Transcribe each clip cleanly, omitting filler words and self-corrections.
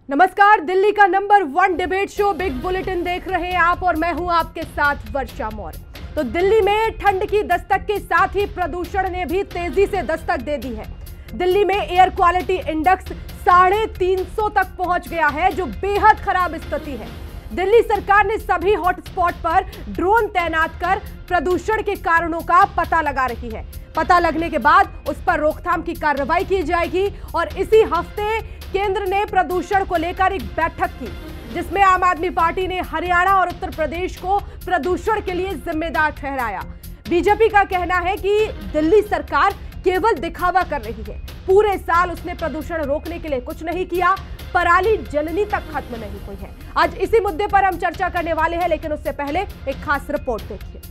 नमस्कार, दिल्ली का number 1 debate show big bulletin देख रहे हैं आप और मैं हूं आपके साथ वर्षा मौर्य। तो दिल्ली में ठंड की दस्तक के साथ ही प्रदूषण ने भी तेजी से दस्तक दे दी है। दिल्ली में एयर क्वालिटी इंडेक्स 350 तक पहुंच गया है, जो बेहद खराब स्थिति है। दिल्ली सरकार ने सभी हॉटस्पॉट पर ड्रोन तैनात कर प्रदूषण के कारणों का पता लगा रही है। पता लगने के बाद उस पर रोकथाम की कार्रवाई की जाएगी और इसी हफ्ते केंद्र ने प्रदूषण को लेकर एक बैठक की, जिसमें आम आदमी पार्टी ने हरियाणा और उत्तर प्रदेश को प्रदूषण के लिए जिम्मेदार ठहराया। बीजेपी का कहना है कि दिल्ली सरकार केवल दिखावा कर रही है, पूरे साल उसने प्रदूषण रोकने के लिए कुछ नहीं किया, पराली जलनी तक खत्म नहीं हुई है। आज इसी मुद्दे पर हम चर्चा करने वाले हैं, लेकिन उससे पहले एक खास रिपोर्ट देखिए।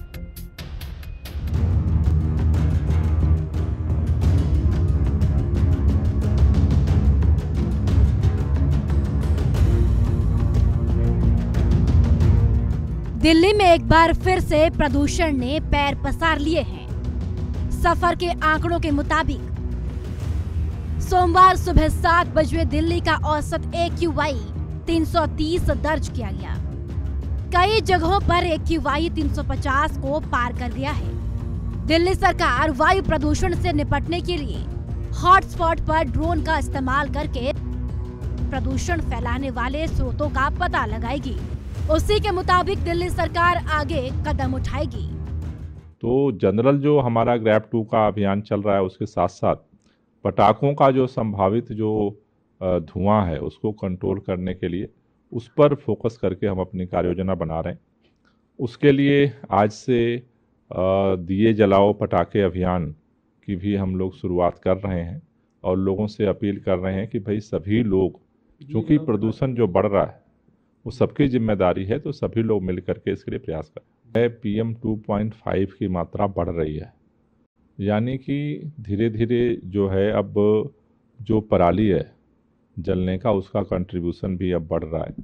दिल्ली में एक बार फिर से प्रदूषण ने पैर पसार लिए हैं। सफर के आंकड़ों के मुताबिक सोमवार सुबह 7 बजे दिल्ली का औसत AQI 330 दर्ज किया गया। कई जगहों पर AQI 350 को पार कर गया है। दिल्ली सरकार वायु प्रदूषण से निपटने के लिए हॉटस्पॉट पर ड्रोन का इस्तेमाल करके प्रदूषण फैलाने वाले स्रोतों का पता लगाएगी। उसी के मुताबिक दिल्ली सरकार आगे कदम उठाएगी। तो जनरल जो हमारा ग्रैब 2 का अभियान चल रहा है, उसके साथ साथ पटाखों का जो संभावित जो धुआं है उसको कंट्रोल करने के लिए उस पर फोकस करके हम अपनी कार्ययोजना बना रहे हैं। उसके लिए आज से दिए जलाओ पटाखे अभियान की भी हम लोग शुरुआत कर रहे हैं और लोगों से अपील कर रहे हैं कि भाई सभी लोग, क्योंकि प्रदूषण जो बढ़ रहा है वो सबकी जिम्मेदारी है, तो सभी लोग मिल करके इसके लिए प्रयास करें। PM 2.5 की मात्रा बढ़ रही है, यानी कि धीरे धीरे जो है अब जो पराली है जलने का, उसका कंट्रीब्यूशन भी अब बढ़ रहा है।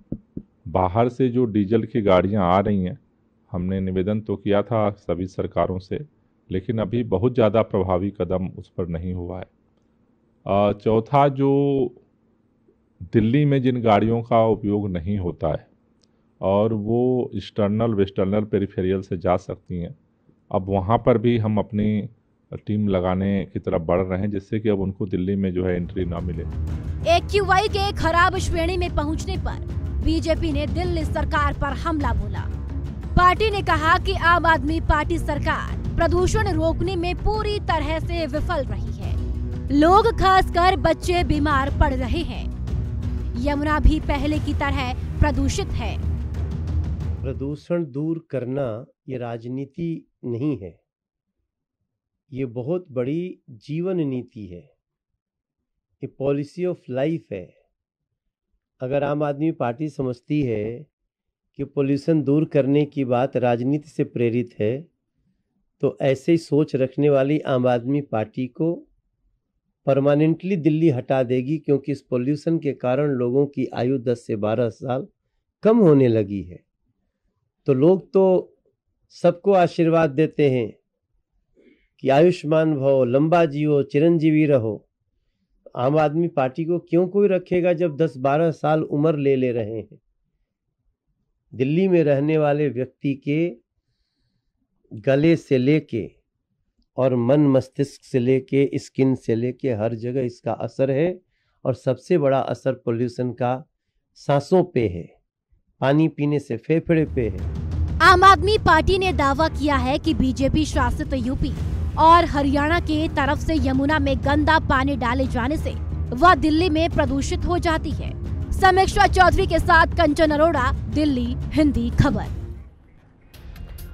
बाहर से जो डीजल की गाड़ियां आ रही हैं, हमने निवेदन तो किया था सभी सरकारों से, लेकिन अभी बहुत ज़्यादा प्रभावी कदम उस पर नहीं हुआ है। चौथा, जो दिल्ली में जिन गाड़ियों का उपयोग नहीं होता है और वो ईस्टर्नल वेस्टर्नल पेरिफेरियल से जा सकती हैं, अब वहाँ पर भी हम अपनी टीम लगाने की तरफ बढ़ रहे हैं, जिससे कि अब उनको दिल्ली में जो है एंट्री ना मिले। AQI के खराब श्रेणी में पहुंचने पर बीजेपी ने दिल्ली सरकार पर हमला बोला। पार्टी ने कहा कि आम आदमी पार्टी सरकार प्रदूषण रोकने में पूरी तरह से विफल रही है। लोग, खासकर बच्चे, बीमार पड़ रहे हैं। यमुना भी पहले की तरह प्रदूषित है। प्रदूषण दूर करना ये राजनीति नहीं है, ये बहुत बड़ी जीवन नीति है, ये पॉलिसी ऑफ लाइफ है। अगर आम आदमी पार्टी समझती है कि पोल्यूशन दूर करने की बात राजनीति से प्रेरित है, तो ऐसे ही सोच रखने वाली आम आदमी पार्टी को परमानेंटली दिल्ली हटा देगी, क्योंकि इस पोल्यूशन के कारण लोगों की आयु 10 से 12 साल कम होने लगी है। तो लोग तो सबको आशीर्वाद देते हैं कि आयुष्मान भव, लंबा जियो, चिरंजीवी रहो। आम आदमी पार्टी को क्यों कोई रखेगा जब 10-12 साल उम्र ले रहे हैं। दिल्ली में रहने वाले व्यक्ति के गले से लेके और मन मस्तिष्क से लेके स्किन से लेके हर जगह इसका असर है, और सबसे बड़ा असर पोल्यूशन का सांसों पे है, पानी पीने से फेफड़े पे है। आम आदमी पार्टी ने दावा किया है कि बीजेपी शासित यूपी और हरियाणा के तरफ से यमुना में गंदा पानी डाले जाने से वह दिल्ली में प्रदूषित हो जाती है। समीक्षा चौधरी के साथ कंचन अरोड़ा, दिल्ली हिंदी खबर।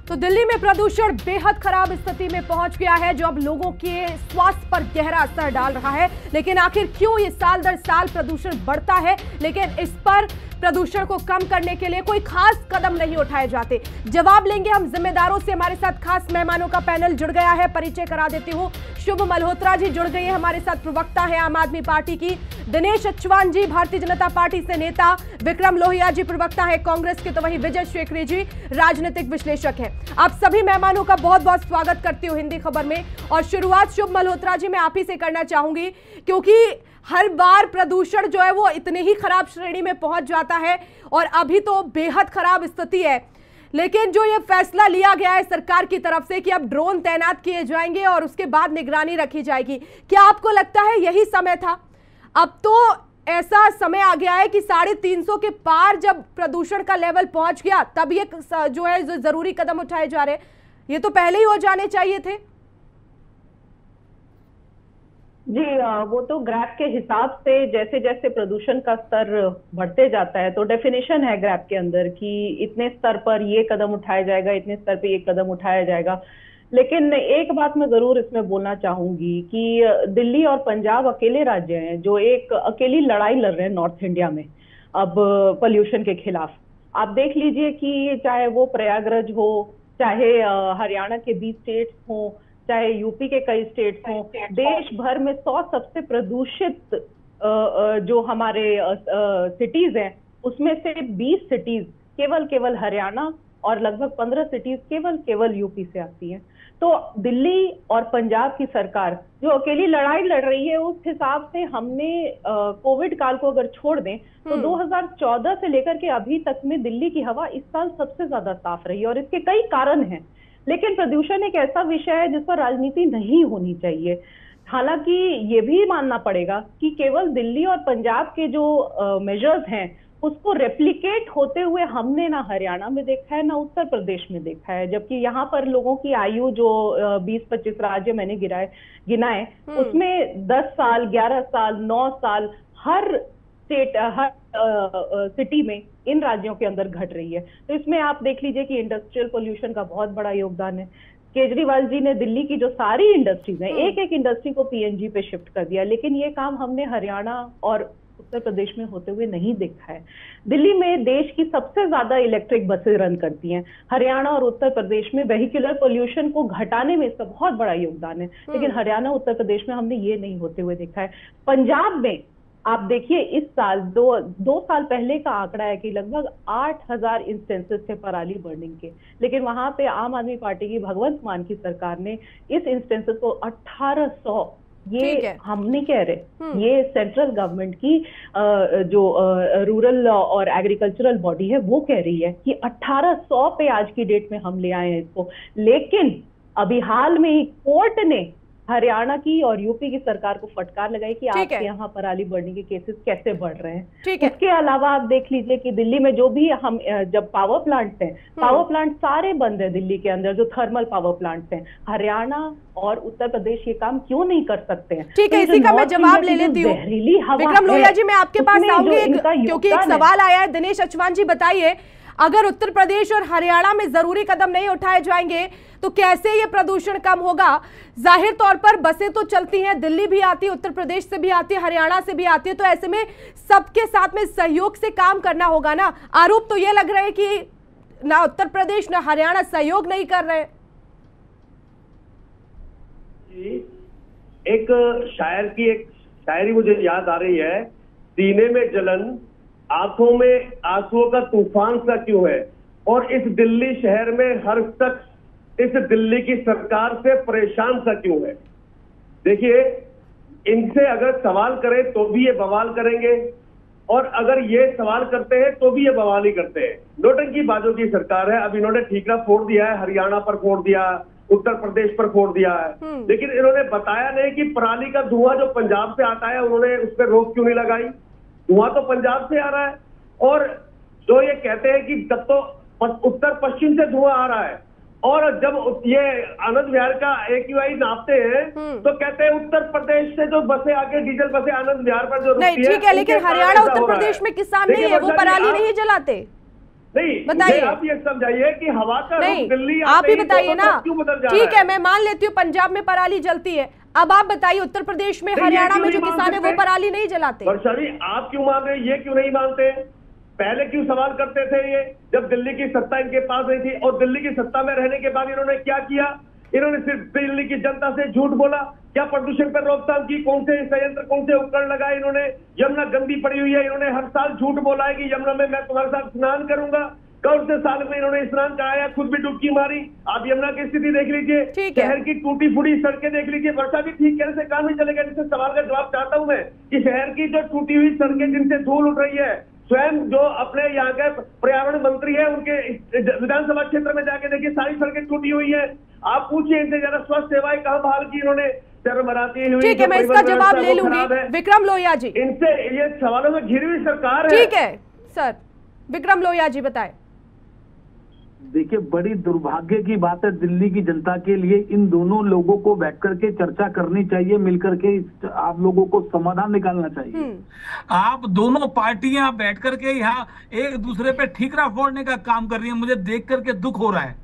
तो दिल्ली में प्रदूषण बेहद खराब स्थिति में पहुंच गया है, जो अब लोगों के स्वास्थ्य पर गहरा असर डाल रहा है। लेकिन आखिर क्यों ये साल दर साल प्रदूषण बढ़ता है, लेकिन इस पर प्रदूषण को कम करने के लिए कोई खास कदम नहीं उठाए जाते? जवाब लेंगे हम जिम्मेदारों से। हमारे साथ खास मेहमानों का पैनल जुड़ गया है, परिचय करा देती हूँ। शुभ मल्होत्रा जी जुड़ गई है हमारे साथ, प्रवक्ता है आम आदमी पार्टी की। दिनेश अचवान जी भारतीय जनता पार्टी से नेता। विक्रम लोहिया जी प्रवक्ता है कांग्रेस के। तो वहीं विजय शेखरी जी राजनीतिक विश्लेषक है। आप सभी मेहमानों का बहुत बहुत स्वागत करती हूँ हिंदी खबर में। और शुरुआत शुभ मल्होत्रा जी मैं आप ही से करना चाहूंगी, क्योंकि हर बार प्रदूषण जो है वो इतने ही खराब श्रेणी में पहुंच जाता है और अभी तो बेहद खराब स्थिति है। लेकिन जो ये फैसला लिया गया है सरकार की तरफ से कि अब ड्रोन तैनात किए जाएंगे और उसके बाद निगरानी रखी जाएगी, क्या आपको लगता है यही समय था? अब तो ऐसा समय आ गया है कि 350 के पार जब प्रदूषण का लेवल पहुंच गया तब ये जो है जो जरूरी कदम उठाए जा रहे हैं, ये तो पहले ही हो जाने चाहिए थे। जी, वो तो ग्रैफ के हिसाब से जैसे जैसे प्रदूषण का स्तर बढ़ते जाता है तो डेफिनेशन है ग्रैफ के अंदर कि इतने स्तर पर ये कदम उठाया जाएगा, इतने स्तर पे ये कदम उठाया जाएगा। लेकिन एक बात मैं जरूर इसमें बोलना चाहूंगी कि दिल्ली और पंजाब अकेले राज्य हैं जो एक अकेली लड़ाई लड़ रहे हैं नॉर्थ इंडिया में अब पोल्यूशन के खिलाफ। आप देख लीजिए कि चाहे वो प्रयागराज हो, चाहे हरियाणा के 20 स्टेट्स हो, चाहे यूपी के कई स्टेट्स हों, देश भर में 100 सबसे प्रदूषित जो हमारे सिटीज हैं उसमें से 20 सिटीज केवल हरियाणा और लगभग 15 सिटीज केवल यूपी से आती हैं। तो दिल्ली और पंजाब की सरकार जो अकेली लड़ाई लड़ रही है, उस हिसाब से हमने कोविड काल को अगर छोड़ दें तो 2014 से लेकर के अभी तक में दिल्ली की हवा इस साल सबसे ज्यादा साफ रही है और इसके कई कारण हैं। लेकिन प्रदूषण एक ऐसा विषय है जिस पर राजनीति नहीं होनी चाहिए। हालांकि ये भी मानना पड़ेगा कि केवल दिल्ली और पंजाब के जो मेजर्स हैं उसको रेप्लिकेट होते हुए हमने ना हरियाणा में देखा है ना उत्तर प्रदेश में देखा है, जबकि यहाँ पर लोगों की आयु जो 20-25 राज्य मैंने गिनाए उसमें 10 साल, 11 साल, 9 साल हर स्टेट, हर सिटी में इन राज्यों के अंदर घट रही है। तो इसमें आप देख लीजिए कि इंडस्ट्रियल पोल्यूशन का बहुत बड़ा योगदान है। केजरीवाल जी ने दिल्ली की जो सारी इंडस्ट्रीज हैं, एक इंडस्ट्री को पीएनजी पे शिफ्ट कर दिया, लेकिन ये काम हमने हरियाणा और उत्तर प्रदेश में होते हुए नहीं देखा है। दिल्ली में देश की सबसे ज्यादा इलेक्ट्रिक बसें रन करती हैं। हरियाणा और उत्तर प्रदेश में वेहिकुलर पोल्यूशन को घटाने में इसका बहुत बड़ा योगदान है, लेकिन हरियाणा उत्तर प्रदेश में हमने ये नहीं होते हुए देखा है। पंजाब में आप देखिए इस साल दो साल पहले का आंकड़ा है कि लगभग 8000 इंस्टेंसेस थे पराली बर्निंग के, लेकिन वहां पे आम आदमी पार्टी की भगवंत मान की सरकार ने इस इंस्टेंसेस को 1800, ये हम नहीं कह रहे, ये सेंट्रल गवर्नमेंट की जो रूरल और एग्रीकल्चरल बॉडी है वो कह रही है कि 1800 पे आज की डेट में हम ले आए हैं इसको। लेकिन अभी हाल में ही कोर्ट ने हरियाणा की और यूपी की सरकार को फटकार लगाई कि आपके यहाँ पराली बर्निंग के केसेस कैसे बढ़ रहे हैं। इसके अलावा आप देख लीजिए कि दिल्ली में जो भी हम जब पावर प्लांट्स हैं, पावर प्लांट सारे बंद है दिल्ली के अंदर, जो थर्मल पावर प्लांट्स हैं। हरियाणा और उत्तर प्रदेश ये काम क्यों नहीं कर सकते हैं? ठीक है, इसी का मैं जवाब ले लेती हूँ। विक्रम लोहिया जी, मैं आपके पास आऊंगी क्योंकि एक सवाल आया है। दिनेश अचवान जी बताइए, अगर उत्तर प्रदेश और हरियाणा में जरूरी कदम नहीं उठाए जाएंगे तो कैसे ये प्रदूषण कम होगा? जाहिर तौर पर बसें तो चलती हैं, दिल्ली भी आती है, उत्तर प्रदेश से भी आती है, हरियाणा से भी आती है, तो ऐसे में सबके साथ में सहयोग से काम करना होगा ना। आरोप तो ये लग रहा है कि ना उत्तर प्रदेश ना हरियाणा सहयोग नहीं कर रहे। एक शायर की एक शायरी मुझे याद आ रही है, सीने में जलन, आंखों में आंसुओं का तूफान सा क्यों है, और इस दिल्ली शहर में हर शख्स इस दिल्ली की सरकार से परेशान सा क्यों है। देखिए, इनसे अगर सवाल करें तो भी ये बवाल करेंगे, और अगर ये सवाल करते हैं तो भी ये बवाल ही करते हैं। नौटंकीबाजों की सरकार है। अब इन्होंने ठीकरा फोड़ दिया है, हरियाणा पर फोड़ दिया, उत्तर प्रदेश पर फोड़ दिया है, लेकिन इन्होंने बताया नहीं कि पराली का धुआं जो पंजाब से आता है उन्होंने उस पर रोक क्यों नहीं लगाई। धुआं तो पंजाब से आ रहा है, और जो ये कहते हैं कि जब तो उत्तर पश्चिम से धुआं आ रहा है, और जब ये आनंद विहार का AQI नापते हैं तो कहते हैं उत्तर प्रदेश से जो बसें आके डीजल बसें आनंद विहार पर जो नहीं, ठीक है, लेकिन हरियाणा उत्तर प्रदेश में किसान नहीं है, वो पराली नहीं जलाते। नहीं, बताइए आप ये समझाइए कि हवा का रुख दिल्ली, आप ही बताइए ना। ठीक है, मैं मान लेती हूँ पंजाब में पराली जलती है, अब आप बताइए उत्तर प्रदेश में, हरियाणा में जो किसान है वो पराली नहीं जलाते। वर्षा जी, आप क्यों मान रहे हैं, ये क्यों नहीं मानते? पहले क्यों सवाल करते थे ये, जब दिल्ली की सत्ता इनके पास नहीं थी? और दिल्ली की सत्ता में रहने के बाद इन्होंने क्या किया? इन्होंने सिर्फ दिल्ली की जनता से झूठ बोला। क्या प्रदूषण पर रोकथाम की? कौन से संयंत्र, कौन से उपकरण लगाए इन्होंने? यमुना गंदी पड़ी हुई है, इन्होंने हर साल झूठ बोला है कि यमुना में मैं तुम्हारे साथ स्नान करूंगा। कौन से साल में इन्होंने स्नान कराया, खुद भी डुबकी मारी। आप यमुना की स्थिति देख लीजिए, शहर की टूटी फूटी सड़कें देख लीजिए। वर्षा भी ठीक कहने से काम नहीं चलेगा। जिससे सवाल का जवाब चाहता हूं मैं कि शहर की जो टूटी हुई सड़कें जिनसे धूल उठ रही है, स्वयं जो अपने यहाँ के पर्यावरण मंत्री है उनके विधानसभा क्षेत्र में जाके देखिए, सारी सड़कें टूटी हुई है। आप पूछिए इनसे जरा स्वास्थ्य सेवाएं कहाँ बहाल की इन्होंने, शर्म आती हुई। ठीक है, मैं इसका जवाब ले लूंगी। विक्रम लोहिया जी, इनसे ये सवालों में घिरी हुई सरकार है। ठीक है सर, विक्रम लोहिया जी बताएं। देखिए, बड़ी दुर्भाग्य की बात है दिल्ली की जनता के लिए, इन दोनों लोगों को बैठ करके चर्चा करनी चाहिए, मिलकर के आप लोगों को समाधान निकालना चाहिए। आप दोनों पार्टियां बैठ करके यहाँ एक दूसरे पे ठीकरा फोड़ने का काम कर रही है, मुझे देख करके दुख हो रहा है।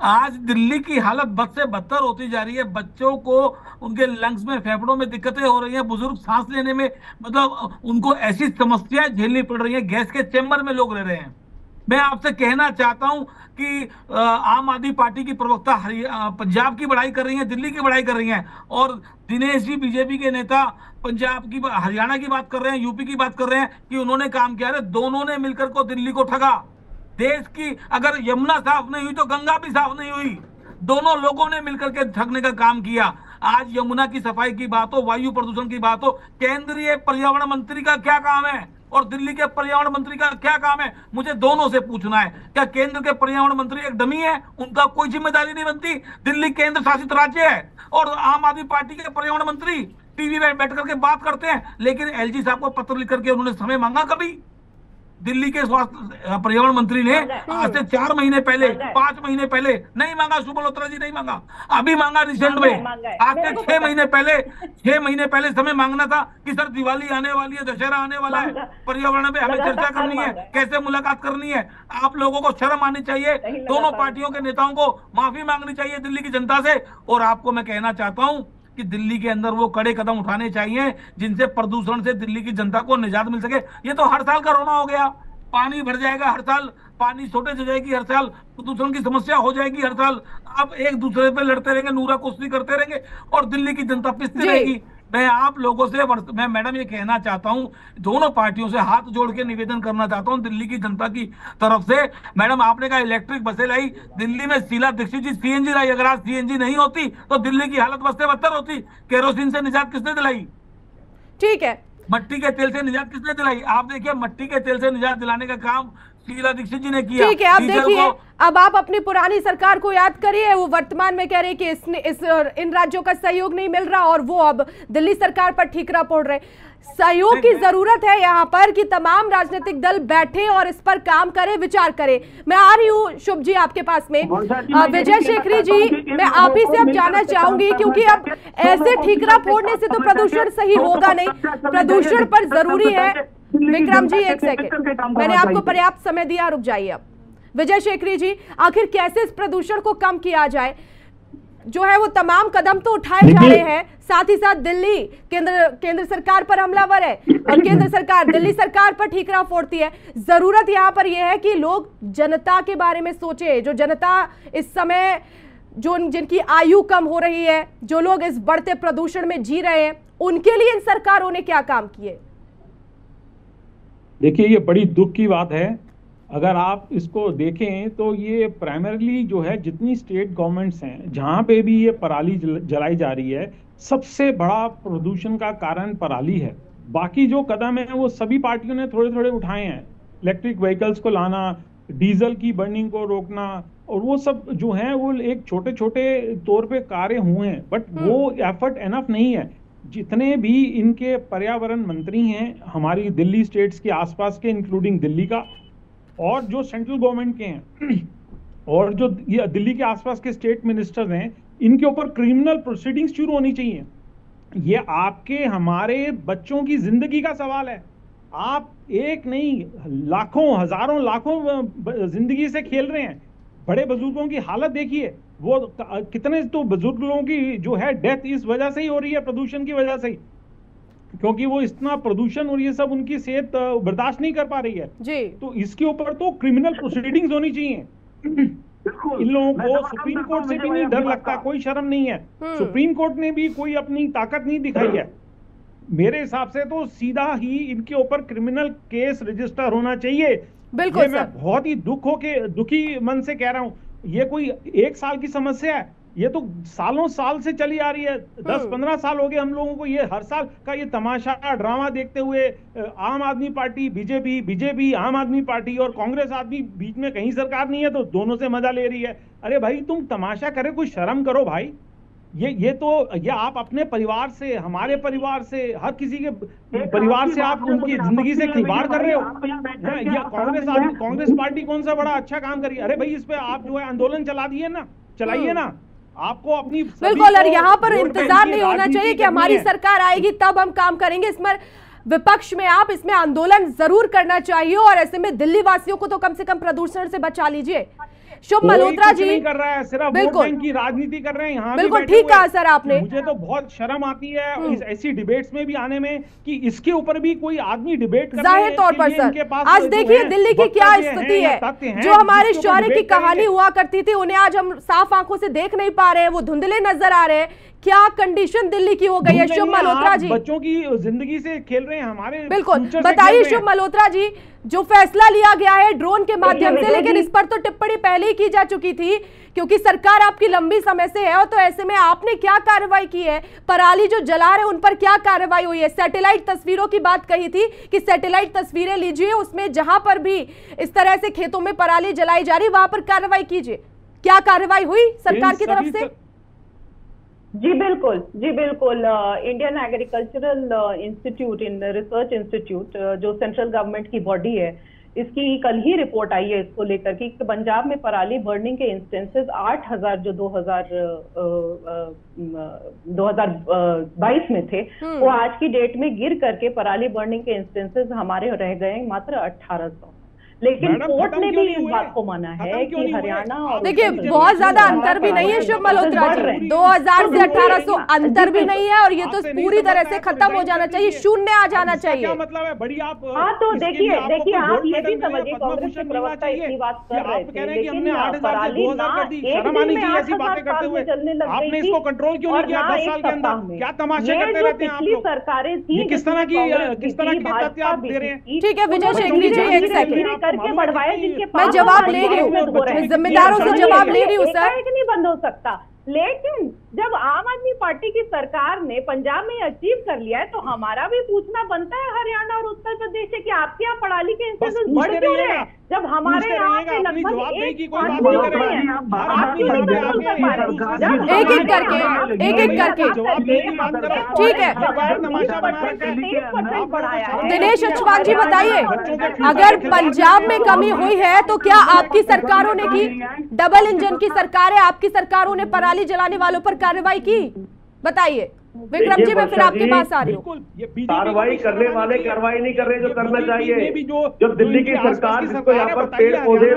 आज दिल्ली की हालत बद से बदतर होती जा रही है। बच्चों को उनके लंग्स में, फेफड़ों में दिक्कतें हो रही हैं, बुजुर्ग सांस लेने में, मतलब उनको ऐसी समस्याएं झेलनी पड़ रही हैं, गैस के चेम्बर में लोग रह रहे हैं। मैं आपसे कहना चाहता हूं कि आम आदमी पार्टी की प्रवक्ता पंजाब की बड़ाई कर रही हैं, दिल्ली की बड़ाई कर रही हैं, और दिनेश जी बीजेपी के नेता पंजाब की, हरियाणा की बात कर रहे हैं, यूपी की बात कर रहे हैं कि उन्होंने काम किया। दोनों ने मिलकर को दिल्ली को ठगा। देश की अगर यमुना साफ नहीं हुई तो गंगा भी साफ नहीं हुई। दोनों लोगों ने मिलकर के ठगने का काम किया। आज यमुना की सफाई की बात हो, वायु प्रदूषण की बात हो, केंद्रीय पर्यावरण मंत्री का क्या काम है और दिल्ली के पर्यावरण मंत्री का क्या काम है? मुझे दोनों से पूछना है। क्या केंद्र के पर्यावरण मंत्री एक डमी है, उनका कोई जिम्मेदारी नहीं बनती? दिल्ली केंद्र शासित राज्य है और आम आदमी पार्टी के पर्यावरण मंत्री टीवी में बैठ करके बात करते हैं, लेकिन एलजी साहब को पत्र लिख करके उन्होंने समय मांगा कभी? दिल्ली के स्वास्थ्य पर्यावरण मंत्री ने आज से 4 महीने पहले, 5 महीने पहले नहीं मांगा। सुब्रत मल्होत्रा जी नहीं मांगा, अभी मांगा रिसेंट में। आपके 6 महीने पहले समय मांगना था कि सर दिवाली आने वाली है, दशहरा आने वाला है, पर्यावरण पे हमें चर्चा करनी है, कैसे मुलाकात करनी है। आप लोगों को शर्म आनी चाहिए, दोनों पार्टियों के नेताओं को माफी मांगनी चाहिए दिल्ली की जनता से। और आपको मैं कहना चाहता हूं कि दिल्ली के अंदर वो कड़े कदम उठाने चाहिए जिनसे प्रदूषण से दिल्ली की जनता को निजात मिल सके। ये तो हर साल कोरोना हो गया, पानी भर जाएगा हर साल, पानी शॉर्टेज हो जाएगी हर साल, प्रदूषण की समस्या हो जाएगी हर साल। आप एक दूसरे पे लड़ते रहेंगे, नूरा कुश्ती करते रहेंगे और दिल्ली की जनता पिसती रहेगी। मैं आप लोगों से, मैं मैडम ये कहना चाहता हूं, दोनों पार्टियों से हाथ जोड़ के निवेदन करना चाहता हूं दिल्ली की जनता की तरफ से। मैडम, आपने कहा इलेक्ट्रिक बसें लाई, दिल्ली में शीला दीक्षित जी सीएनजी लाई। अगर आज सीएनजी नहीं होती तो दिल्ली की हालत बद से बदतर होती। केरोसिन से निजात किसने दिलाई? ठीक है, मट्टी के तेल से निजात किसने दिलाई? आप देखिए, मट्टी के तेल से निजात दिलाने का काम शीला दीक्षित जी ने किया। ठीक है, आप देखिए, अब आप अपनी पुरानी सरकार को याद करिए। वो वर्तमान में कह रहे कि इन राज्यों का सहयोग नहीं मिल रहा और वो अब दिल्ली सरकार पर ठीकरा फोड़ रहे। सहयोग की जरूरत है यहाँ पर कि तमाम राजनीतिक दल बैठे और इस पर काम करें, विचार करें। मैं आ रही हूँ शुभ जी आपके पास में। विजय शेखरी जी, मैं आप ही से अब जानना चाहूंगी, क्योंकि अब ऐसे ठीकरा फोड़ने से तो प्रदूषण सही होगा नहीं, प्रदूषण पर जरूरी है। विक्रम जी एक सेकेंड, मैंने आपको पर्याप्त समय दिया, रुक जाइए अब। विजय शेखरी जी, आखिर कैसे इस प्रदूषण को कम किया जाए? जो है वो तमाम कदम तो उठाए जा रहे हैं, साथ ही साथ दिल्ली केंद्र सरकार पर हमलावर है और केंद्र सरकार दिल्ली सरकार पर ठीकरा फोड़ती है। जरूरत यहाँ पर यह है कि लोग जनता के बारे में सोचे। जो जनता इस समय, जो जिनकी आयु कम हो रही है, जो लोग इस बढ़ते प्रदूषण में जी रहे हैं, उनके लिए इन सरकारों ने क्या काम किए? देखिए, ये बड़ी दुख की बात है। अगर आप इसको देखें तो ये प्राइमरीली जो है, जितनी स्टेट गवर्नमेंट्स हैं जहाँ पे भी ये पराली जलाई जा रही है, सबसे बड़ा प्रदूषण का कारण पराली है। बाकी जो कदम है वो सभी पार्टियों ने थोड़े थोड़े उठाए हैं। इलेक्ट्रिक व्हीकल्स को लाना, डीजल की बर्निंग को रोकना, और वो सब जो है वो एक छोटे छोटे तौर पे कार्य हुए हैं, बट वो एफर्ट एनफ नहीं है। जितने भी इनके पर्यावरण मंत्री हैं हमारी दिल्ली स्टेट्स के आसपास के, इंक्लूडिंग दिल्ली का, और जो सेंट्रल गवर्नमेंट के हैं और जो ये दिल्ली के आसपास के स्टेट मिनिस्टर्स हैं, इनके ऊपर क्रिमिनल प्रोसीडिंग्स शुरू होनी चाहिए। ये आपके हमारे बच्चों की जिंदगी का सवाल है। आप एक नहीं, लाखों, हजारों, लाखों जिंदगी से खेल रहे हैं। बड़े बुजुर्गों की हालत देखिए, वो कितने तो बुजुर्ग लोगों की जो है डेथ इस वजह से ही हो रही है, प्रदूषण की वजह से ही, क्योंकि वो इतना प्रदूषण और ये सब उनकी सेहत बर्दाश्त नहीं कर पा रही है जी। तो इसके ऊपर तो क्रिमिनल प्रोसीडिंग्स होनी चाहिए। इन लोगों को सुप्रीम कोर्ट से भी नहीं डर लगता, कोई शर्म नहीं है। सुप्रीम कोर्ट ने भी कोई अपनी ताकत नहीं दिखाई है। मेरे हिसाब से तो सीधा ही इनके ऊपर क्रिमिनल केस रजिस्टर होना चाहिए बिल्कुल मैं बहुत ही दुखी मन से कह रहा हूं। ये कोई एक साल की समस्या है, ये तो सालों साल से चली आ रही है। 10-15 साल हो गए हम लोगों को ये हर साल का ये तमाशा ड्रामा देखते हुए। आम आदमी पार्टी बीजेपी आम आदमी पार्टी और कांग्रेस आदमी बीच में कहीं सरकार नहीं है तो दोनों से मजा ले रही है। अरे भाई तुम तमाशा करे, कुछ शर्म करो भाई। ये आप अपने परिवार से, हमारे परिवार से, हर किसी के परिवार से आप उनकी जिंदगी से खिलवाड़ कर रहे हो। या कांग्रेस पार्टी कौन सा बड़ा अच्छा काम करी? अरे भाई इस पे आप जो है आंदोलन चलाइए ना। आपको अपनी बिल्कुल, और यहाँ पर इंतजार नहीं होना चाहिए कि हमारी सरकार आएगी तब हम काम करेंगे। इसमें विपक्ष में आप इसमें आंदोलन जरूर करना चाहिए और ऐसे में दिल्ली वासियों को तो कम से कम प्रदूषण से बचा लीजिए। शुभ मल्होत्रा जी नहीं कर रहा है, सिर्फ वोट बैंक की राजनीति कर रहे हैं यहाँ। बिल्कुल ठीक कहा सर आपने। मुझे तो बहुत शर्म आती है ऐसी डिबेट्स में भी आने में कि इसके ऊपर भी कोई आदमी डिबेट कर रहा है। जाहिर तौर पर सर आज देखिए दिल्ली की क्या स्थिति है। जो हमारे शौर्य की कहानी हुआ करती थी उन्हें आज हम साफ आंखों से देख नहीं पा रहे हैं, वो धुंधले नजर आ रहे हैं। क्या कंडीशन दिल्ली की हो गई है? शुभ मल्होत्रा जी बच्चों की जिंदगी से खेल रहे हैं हमारे। बिल्कुल बताइए शुभ मल्होत्रा जी, जो फैसला लिया गया है ड्रोन के माध्यम से, लेकिन इस पर तो टिप्पणी पहले ही की जा चुकी थी क्योंकि सरकार आपकी लंबी समय से है, और तो ऐसे में आपने क्या कार्रवाई की है? पराली जो जला रहे उन पर क्या कार्रवाई हुई है? सैटेलाइट तस्वीरों की बात कही थी कि सैटेलाइट तस्वीरें लीजिए, उसमें जहां पर भी इस तरह से खेतों में पराली जलाई जा रही वहां पर कार्रवाई कीजिए। क्या कार्रवाई हुई सरकार की तरफ से? जी बिल्कुल Indian agricultural institute research institute जो सेंट्रल गवर्नमेंट की बॉडी है, इसकी कल ही रिपोर्ट आई है इसको लेकर कि पंजाब में पराली बर्निंग के इंस्टेंसेस 8000 जो 2022 में थे वो आज की डेट में गिर करके पराली बर्निंग के इंस्टेंसेस हमारे रह गए मात्र 1800। लेकिन कोर्ट ने भी इस बात को माना है कि हरियाणा और देखिए बहुत ज्यादा अंतर भी नहीं है शुभ मल्होत्रा जी, 2000 से 1800 अंतर भी नहीं है और ये तो पूरी तरह से खत्म हो जाना चाहिए, शून्य आ जाना चाहिए। क्या मतलब है बड़ी आप? हाँ तो देखिए आप ये भी समझिए, कांग्रेस के प्रवक्ता इतनी बात कर रहे थे लेकिन पराली एक दिन में 8000 साल में चलने लग गई थी। इसको कंट्रोल क्यों नहीं किया 10 साल के अंदर? क्या तमाशा करते रहते हैं आप लोग? सरकारें थी किस तरह की भाजपा आप दे रहे हैं? ठीक है विजय शेखरी जी एक सेकंड करके बढ़वाए जिनके मैं जवाब ले रही हूँ, जिम्मेदारों से जवाब ले रही हूँ सर। नहीं बंद हो सकता, लेकिन जब आम आदमी पार्टी की सरकार ने पंजाब में अचीव कर लिया है तो हमारा भी पूछना बनता है हरियाणा और उत्तर प्रदेश से कि आपके यहाँ पराली के इंस्टेंसेस बढ़ क्यों रहे हैं जब हमारे यहाँ पे लगभग एक एक करके ठीक है। दिनेश अचवान जी बताइए, अगर पंजाब में कमी हुई है तो क्या आपकी सरकारों ने की? डबल इंजन की सरकार है, आपकी सरकारों ने पराली जलाने वालों पर कार्रवाई की? बताइए विक्रम जी, मैं फिर आपके पास आ रही हूँ। कार्रवाई करने वाले कार्रवाई नहीं कर रहे जो करना चाहिए। जो दिल्ली की सरकार जिसको यहाँ पर पेड़ पौधे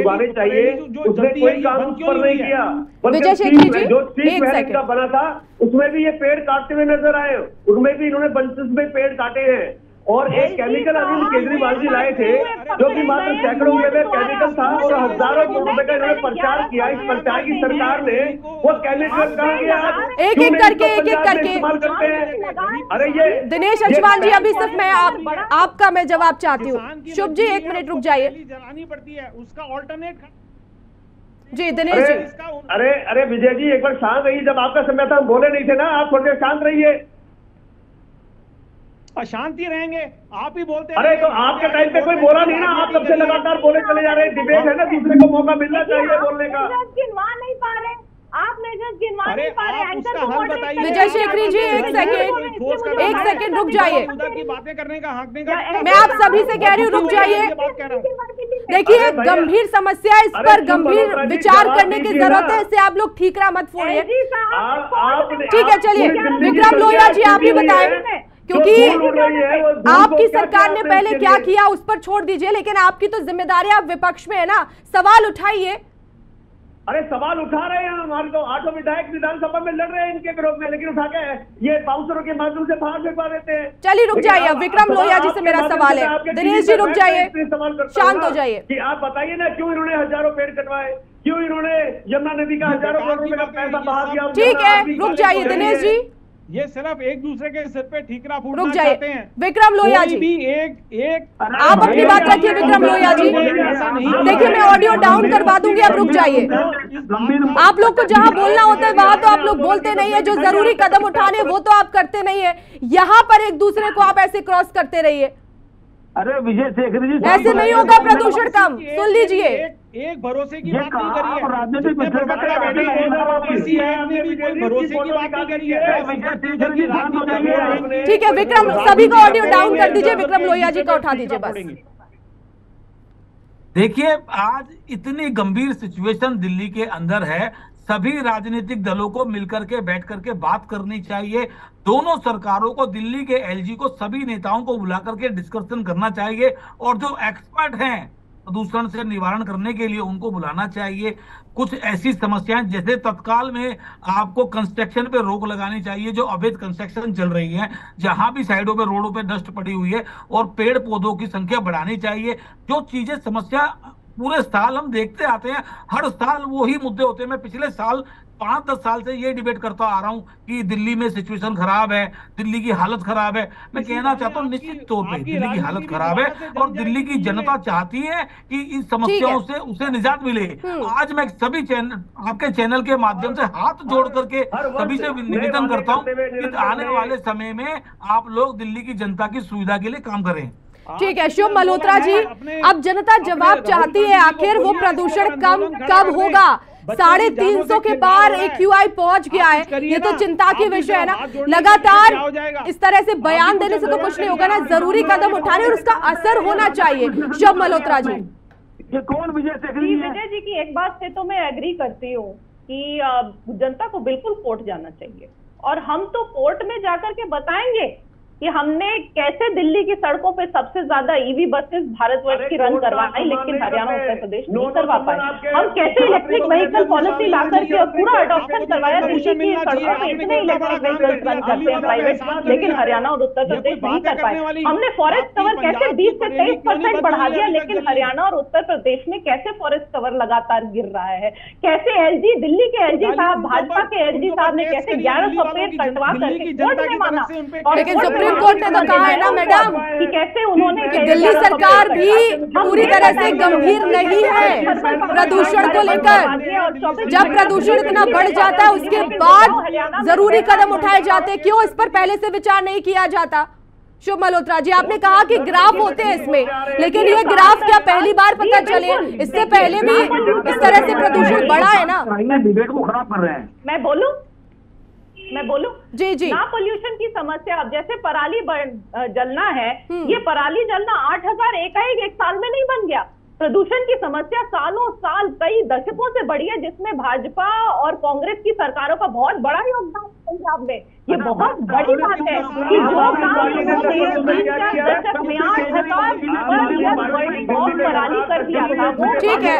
उगाने चाहिए उसने कोई काम उस पर नहीं किया। विजय शेखरी जी जो चीफ मैनेजर का बना था उसमें भी ये पेड़ काटते हुए नजर आए, उसमें भी इन्होंने बंचेस में पेड़ काटे हैं। और एक केमिकल अरविंद केजरीवाल जी लाए थे जो कि मात्र सैकड़ों में केमिकल था और हजारों रुपए का इन्होंने प्रचार किया। इस प्रचार की सरकार ने वो केमिकल कहाँ गया? एक एक करके इस्तेमाल करते हैं। अरे ये दिनेश अचवान जी अभी सिर्फ मैं आपका मैं जवाब चाहती हूँ। शुभ जी 1 मिनट रुक जाइए। जलानी पड़ती है उसका ऑल्टरनेट जी दिनेश जी। अरे विजय जी एक बार शांत रहिए, जब आपका समय था हम बोले नहीं थे ना, आप थोड़ी देर शांत रहिए। अशांति रहेंगे आप ही बोलते हैं। अरे तो आपके टाइम पे कोई बोला नहीं ना, आप सबसे लगातार बोले चले जा रहे हैं। डिबेट है ना, दूसरे को मौका मिलना चाहिए बोलने का। गिनवा नहीं पा रहे आप, मेजर्स गिनवा नहीं पा रहे। विजय शेखरी जी एक सेकंड रुक जाइए। बातें करने का हक नहीं, मैं आप सभी से कह रही हूँ रुक जाइए। देखिए गंभीर समस्या, इस पर गंभीर विचार करने की जरूरत है, इससे आप लोग ठीकरा मत फोड़िए। ठीक है चलिए विक्रम लोहिया जी आप ही बताएं, क्योंकि आपकी सरकार ने पहले क्या किया उस पर छोड़ दीजिए, लेकिन आपकी तो जिम्मेदारी, आप विपक्ष में है ना, सवाल उठाइए। अरे सवाल उठा रहे हैं, हमारे तो 8 विधायक विधानसभा में लड़ रहे हैं इनके विरोध में, लेकिन उठा के ये बाउंसरों के माध्यम से बाहर फेंकवा देते हैं। चलिए रुक जाइए, विक्रम लोहिया जी से मेरा सवाल है। दिनेश जी रुक जाइए, शांत हो जाइए। कि आप बताइए ना क्यों इन्होंने हजारों पेड़ कटवाए, क्यों इन्होंने यमुना नदी का हजारों करोड़ रुपए का पैसा बहा दिया? ठीक है रुक जाइए दिनेश जी, ये सिर्फ एक दूसरे के सिर पे ठीकरा फूटना रुक जाइए चाहते हैं। विक्रम लोहिया जी, भी एक आप अपनी बात रखिए विक्रम लोहिया जी। देखिए मैं ऑडियो डाउन करवा दूंगी, अब रुक जाइए। आप लोग को जहां बोलना होता है वहां तो आप लोग बोलते नहीं है, जो जरूरी कदम उठाने वो तो आप करते नहीं है। यहाँ पर एक दूसरे को आप ऐसे क्रॉस करते रहिए। अरे विजय शेखर जी, ऐसे नहीं होगा प्रदूषण कम। सुन लीजिए, एक भरोसे की बात नहीं करी है। राजनीतिक किसी ने भी कोई भरोसे की बात नहीं करी है। ठीक है विक्रम, सभी को ऑडियो डाउन कर दीजिए, विक्रम लोहिया जी का उठा दीजिए बस। देखिए आज इतनी गंभीर सिचुएशन दिल्ली के अंदर है, सभी राजनीतिक दलों को मिलकर के बैठ करके बात करनी चाहिए। दोनों सरकारों को, दिल्ली के एलजी को, सभी नेताओं को बुला करके डिस्कशन करना चाहिए और जो एक्सपर्ट हैं प्रदूषण से निवारण करने के लिए उनको बुलाना चाहिए। कुछ ऐसी समस्याएं जैसे तत्काल में आपको कंस्ट्रक्शन पे रोक लगानी चाहिए, जो अवैध कंस्ट्रक्शन चल रही है, जहां भी साइडों पे रोडों पे डस्ट पड़ी हुई है, और पेड़ पौधों की संख्या बढ़ानी चाहिए। जो चीजें समस्या पूरे साल हम देखते आते हैं, हर साल वही मुद्दे होते हैं। मैं पिछले साल 5-10 साल से ये डिबेट करता आ रहा हूं कि दिल्ली में सिचुएशन खराब है, दिल्ली की हालत खराब है। मैं कहना चाहता हूं निश्चित तौर पे दिल्ली की हालत खराब है और दिल्ली की जनता चाहती है कि इन समस्याओं से उसे निजात मिले। आज मैं सभी चैनल, आपके चैनल के माध्यम से हाथ जोड़ करके सभी से निवेदन करता हूं कि आने वाले समय में आप लोग दिल्ली की जनता की सुविधा के लिए काम करें। ठीक है शुभ मल्होत्रा जी, अब जनता जवाब चाहती है, आखिर वो प्रदूषण कम कब होगा? 350 के पार AQI पहुंच गया है, ये तो चिंता की विषय है ना। लगातार इस तरह से बयान देने से तो कुछ नहीं होगा ना, जरूरी कदम उठाने और उसका असर होना चाहिए। शुभ मल्होत्रा जी, ये कौन विजय शेखर जी है? विजय जी की एक बात से तो मैं एग्री करती हूँ कि जनता को बिल्कुल कोर्ट जाना चाहिए, और हम तो कोर्ट में जाकर के बताएंगे कि हमने कैसे दिल्ली की सड़कों पे सबसे ज्यादा ईवी बसेस भारतवर्ष की रन करवाई, लेकिन हरियाणा उत्तर प्रदेश नहीं करवा पाए। हम कैसे इलेक्ट्रिक व्हीकल पॉलिसी ला करके और पूरा अडॉप्शन करवाया, दिल्ली की सड़कों पे इतने इलेक्ट्रिक व्हीकल्स रन करते हैं प्राइवेट, लेकिन हरियाणा और उत्तर प्रदेश नहीं कर पाए। हमने फॉरेस्ट कवर कैसे 20 से 23% बढ़ा दिया, लेकिन हरियाणा और उत्तर प्रदेश में कैसे फॉरेस्ट कवर लगातार गिर रहा है। कैसे एलजी, दिल्ली के एलजी साहब, भाजपा के एलजी साहब ने कैसे 1100 पेड़ कटवा करके कोर्ट में माना, और सुप्रीम कोर्ट ने तो कहा है ना मैडम कि कैसे उन्होंने, दिल्ली सरकार भी पूरी तरह से गंभीर नहीं है प्रदूषण को लेकर। जब प्रदूषण इतना बढ़ जाता है उसके बाद जरूरी कदम उठाए जाते हैं, क्यों इस पर पहले से विचार नहीं किया जाता? शुभ मल्होत्रा जी, आपने कहा कि ग्राफ होते हैं इसमें, लेकिन ये ग्राफ क्या पहली बार पता चले? इससे पहले भी इस तरह से प्रदूषण बढ़ा है ना। डिबेट को खराब कर रहे हैं। मैं बोलूं जी जी, ना पोल्यूशन की समस्या, अब जैसे पराली जलना है, ये पराली जलना 8000 एकाएक एक साल में नहीं बन गया। प्रदूषण की समस्या सालों साल, कई दशकों से बढ़ी है, जिसमें भाजपा और कांग्रेस की सरकारों का बहुत बड़ा योगदान पंजाब में। ये बहुत बड़ी बात है कि जो काम दशक में 8000 पराली कर दिया था, वो ठीक है,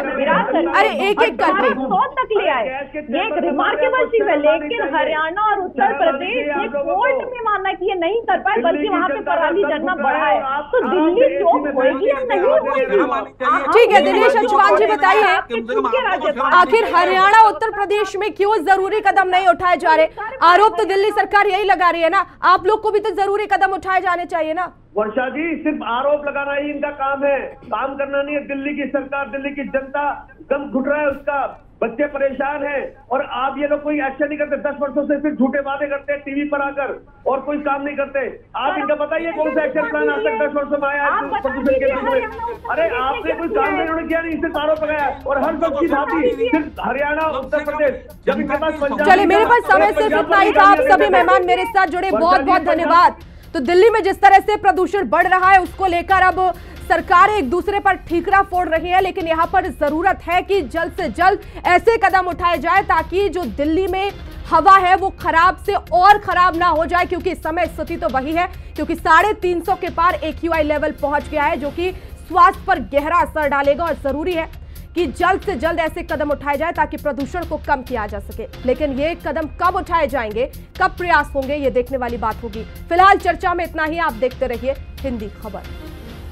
अरे एक एक करके 100 तक ले आए। ये एक रिमार्केबल चीज है, लेकिन हरियाणा और उत्तर प्रदेश ने कोर्ट में माना कि ये नहीं कर पाए, बल्कि वहां पे पराली जलना बढ़ा है। तो दिल्ली चौक होगी या नहीं होगी? ठीक है दिनेश अंशुमान जी, बताइए आखिर हरियाणा उत्तर प्रदेश में क्यों जरूरी कदम नहीं उठाए जा रहे? आरोप तो दिल्ली सरकार यही लगा रही है ना, आप लोग को भी तो जरूरी कदम उठाए जाने चाहिए ना। वर्षा जी, सिर्फ आरोप लगाना ही इनका काम है, काम करना नहीं है। दिल्ली की सरकार, दिल्ली की जनता दम घुट रहा है उसका, बच्चे परेशान हैं, और आप ये लोग कोई एक्शन नहीं करते। 10 वर्षों से सिर्फ झूठे वादे करते हैं टीवी पर आकर, और कोई काम नहीं करते। आप इनका बताइए कौन सा एक्शन प्लान आज तक 10 वर्षों में आया है प्रदूषण के विषय में? अरे आपने कोई काम नहीं किया, नहीं, सिर्फ आरोप लगाया, और हर सब की भांति सिर्फ हरियाणा उत्तर प्रदेश, जब इनके पास पंजाब। चलिए, मेरे पास समय सिर्फ इतना ही था। आप सभी मेहमान मेरे साथ जुड़े, बहुत बहुत धन्यवाद। तो दिल्ली में जिस तरह से प्रदूषण बढ़ रहा है उसको लेकर अब सरकार एक दूसरे पर ठीकरा फोड़ रही है, लेकिन यहाँ पर जरूरत है कि जल्द से जल्द ऐसे कदम उठाए जाए ताकि जो दिल्ली में हवा है वो खराब से और खराब ना हो जाए, क्योंकि इस समय स्थिति तो वही है, क्योंकि 350 के पार AQI लेवल पहुंच गया है, जो कि स्वास्थ्य पर गहरा असर डालेगा। और जरूरी है कि जल्द से जल्द ऐसे कदम उठाए जाए ताकि प्रदूषण को कम किया जा सके। लेकिन ये कदम कब उठाए जाएंगे, कब प्रयास होंगे, ये देखने वाली बात होगी। फिलहाल चर्चा में इतना ही। आप देखते रहिए हिंदी खबर।